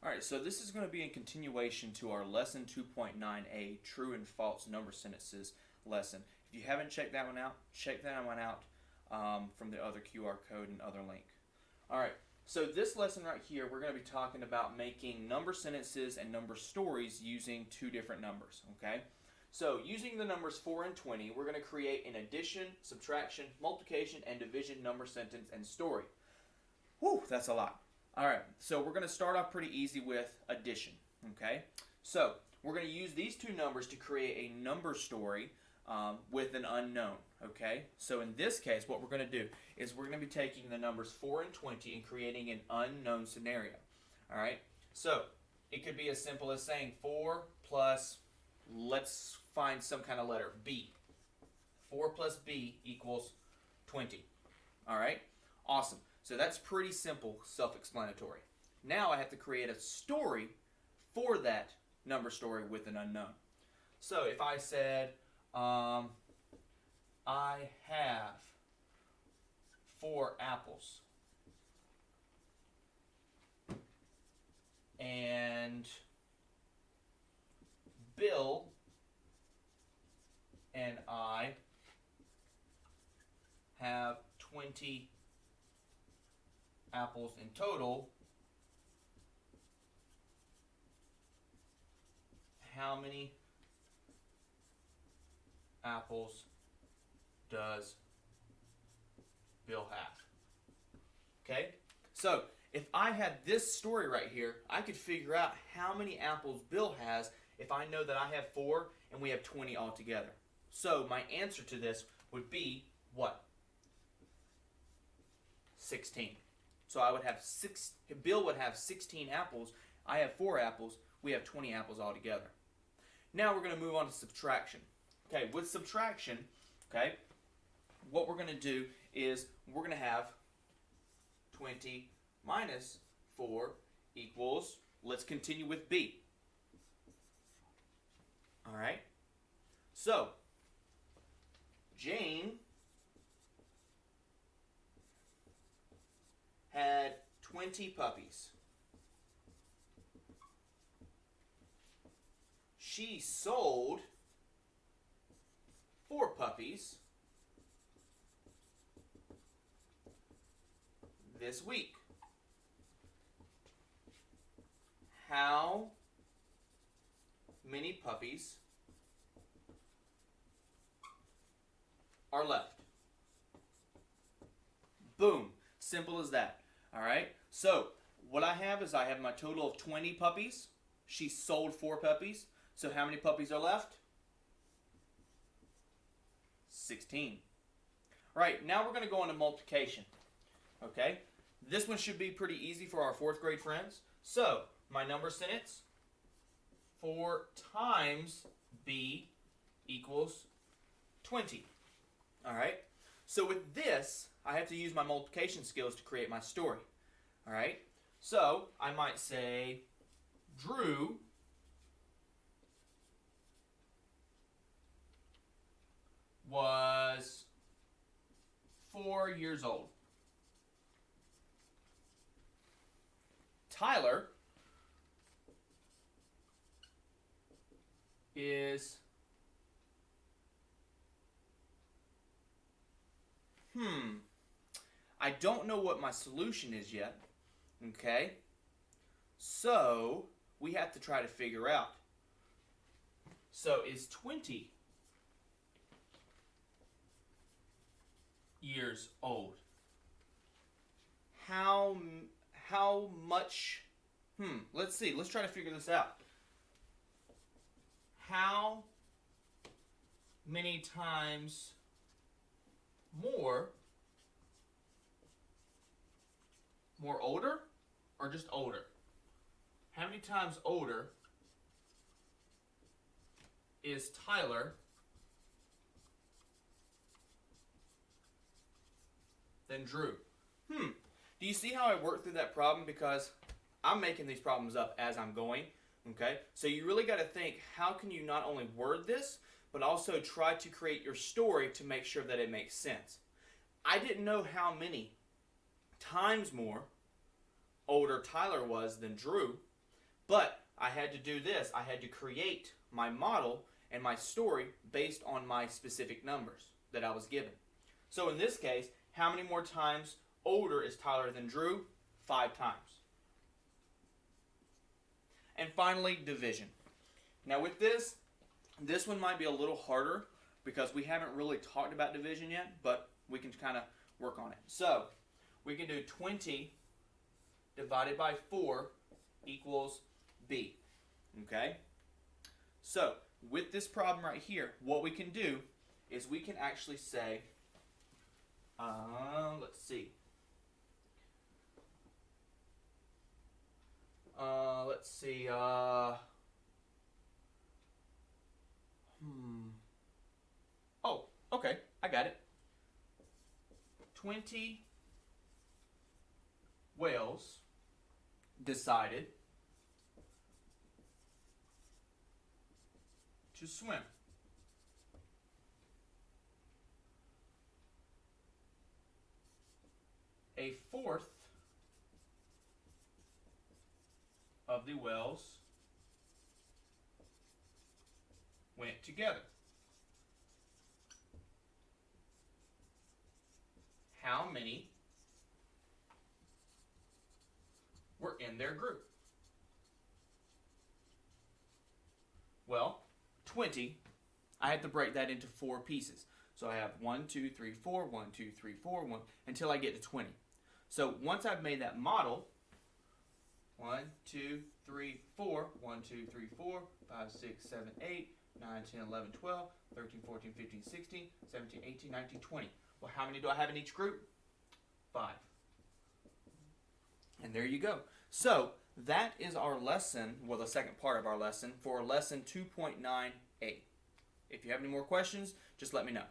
Alright, so this is going to be in continuation to our lesson 2.9a, true and false number sentences lesson. If you haven't checked that one out, check that one out from the other QR code and other link. Alright, so this lesson right here, we're going to be talking about making number sentences and number stories using two different numbers, okay? So using the numbers 4 and 20, we're going to create an addition, subtraction, multiplication, and division number sentence and story. Whew, that's a lot. Alright, so we're going to start off pretty easy with addition, okay? So we're going to use these two numbers to create a number story with an unknown, okay? So in this case, what we're going to do is we're going to be taking the numbers 4 and 20 and creating an unknown scenario, alright? So it could be as simple as saying 4 plus, let's find some kind of letter, B. 4 plus B equals 20, alright? Awesome. So that's pretty simple, self-explanatory. Now I have to create a story for that number story with an unknown. So if I said, I have 4 apples, and Bill and I have 20 apples in total, how many apples does Bill have? Okay, so if I had this story right here, I could figure out how many apples Bill has if I know that I have 4 and we have 20 altogether. So my answer to this would be what? 16. So I would have Bill would have 16 apples, I have 4 apples, we have 20 apples altogether. Now we're going to move on to subtraction. Okay, with subtraction, okay, what we're going to do is we're going to have 20 minus 4 equals, let's continue with B. Alright, so Jane had 20 puppies. She sold 4 puppies this week. How many puppies are left? Boom. Simple as that. Alright, so what I have is I have my total of 20 puppies. She sold 4 puppies. So how many puppies are left? 16. Alright, now we're going to go on to multiplication. Okay, this one should be pretty easy for our 4th grade friends. So my number sentence, 4 times B equals 20. Alright, so with this, I have to use my multiplication skills to create my story. Alright, so I might say Drew was 4 years old. Tyler is I don't know what my solution is yet. Okay? So we have to try to figure out. So is 20 years old? How much? Let's see. Let's try to figure this out. How many times more older or just older? How many times older is Tyler than Drew? Do you see how I worked through that problem? Because I'm making these problems up as I'm going. Okay, so you really got to think, how can you not only word this, but also try to create your story to make sure that it makes sense. I didn't know how many times more older Tyler was than Drew, But I had to do this. I had to create my model and my story based on my specific numbers that I was given. So in this case, how many more times older is Tyler than Drew? 5 times. And finally, division. Now with this one might be a little harder because we haven't really talked about division yet, but we can kind of work on it. So we can do 20 divided by 4 equals B. Okay? So with this problem right here, what we can do is we can actually say, let's see. Oh, okay, I got it. 20 whales decided to swim. A fourth of the whales went together. How many were in their group? Well, 20, I have to break that into 4 pieces. So I have 1, 2, 3, 4, 1, 2, 3, 4, 1, until I get to 20. So once I've made that model, 1, 2, 3, 4, 1, 2, 3, 4, 5, 6, 7, 8, 9, 10, 11, 12, 13, 14, 15, 16, 17, 18, 19, 20. Well, how many do I have in each group? 5. And there you go. So that is our lesson, well, the second part of our lesson for lesson 2.9a. If you have any more questions, just let me know.